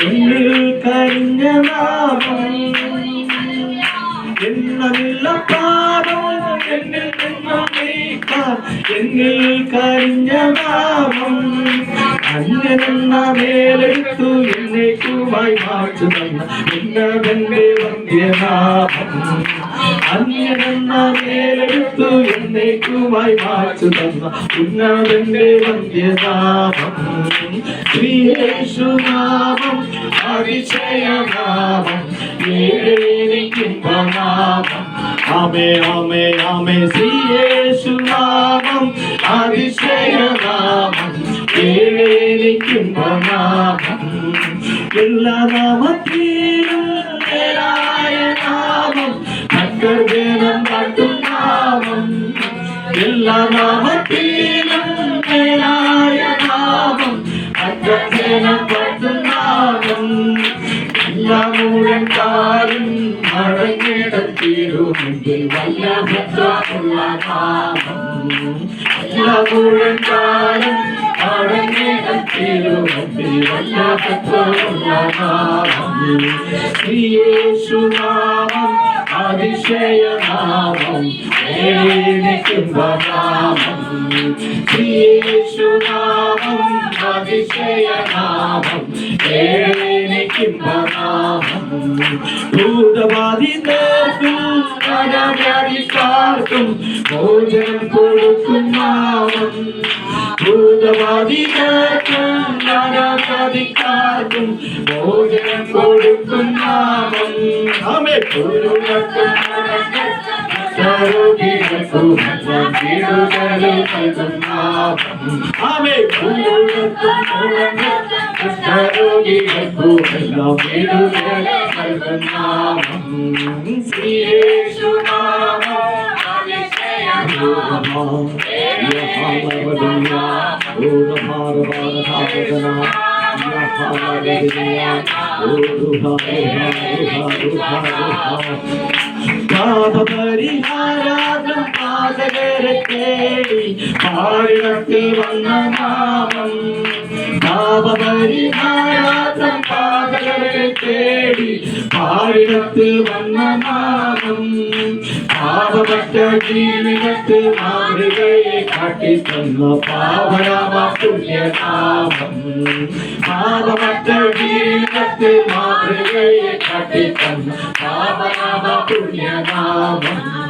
എന്നിൽ കരിഞ്ഞ നാമം എന്നല്ല പാപം എന്നിൽ നിന്നും നീക്കാൻ എന്നിൽ കരിഞ്ഞ നാമം അന്യനെന്ന മേലെടുത്തു എന്നേക്കുമായി മാറ്റു തന്ന ഉന്നതന്റെ വന്ധ്യനാമം അന്യനെന്ന മേലെടുത്തു എന്നേക്കുമായി മാറ്റു തന്ന ഉന്നതന്റെ വന്ധ്യനാമം ശ്രീയേശുനാമം അതിശയനാമം നാമം ആമേ ആമേ ആമേ ശ്രീയേശുനാമം അതിശയനാമം നാമം എല്ലാ നാമത്തിലും മേലായ നാമം ഭക്തർജനം കാട്ടും നാമം എല്ലാ നാമത്തിലും മേലായ നാമം ഭക്തർജനം കാട്ടും നാമം എല്ലാ മുഴങ്കാലും മടങ്ങിടത്തിരുമെങ്കിൽ വല്ലഭദ്രമുള്ള നാമം എല്ലാ മുഴങ്കാലും മടങ്ങിടത്തിരുമെങ്കിൽ വല്ലഭദ്രമുള്ള നാമം ശ്രീയേശുനാമം അതിശയനാമം നാമം ശ്രീയേശുനാമം അതിശയനാമം ഭൂതബാധിതർക്കും വ്യാധിക്കാർക്കും ഭോജനം കൊടുക്കും നാമം ഭൂതബാധിതർക്കും വ്യാധിക്കാർക്കും ഭോജനം കൊടുക്കും നാമം ആമേ കുരുടക്കും രോഗികൾക്കും വിടുതൽ നൽകും നാമം ആമേ കുരുടക്കും രോഗികൾക്കുമെല്ലാം വിടുതൽ നൽകും നാമം ശ്രീയേശുനാമം പാപപരിഹാരം പാതകരെ തേടി പാരിടത്തിൽ വന്ന നാമം പാപപരിഹാരം പാതകരെ തേടി പാരിടത്തിൽ വന്ന നാമം പാപപ്പെട്ട ജീവിതത്തിൽ മാതൃകയെ കാട്ടിത്തന്ന പാവനാമ പുണ്യനാമം പാപപ്പെട്ട ജീവിതത്തിൽ മാതൃകയെ കാട്ടിത്തന്ന പാവനാമ പുണ്യനാമം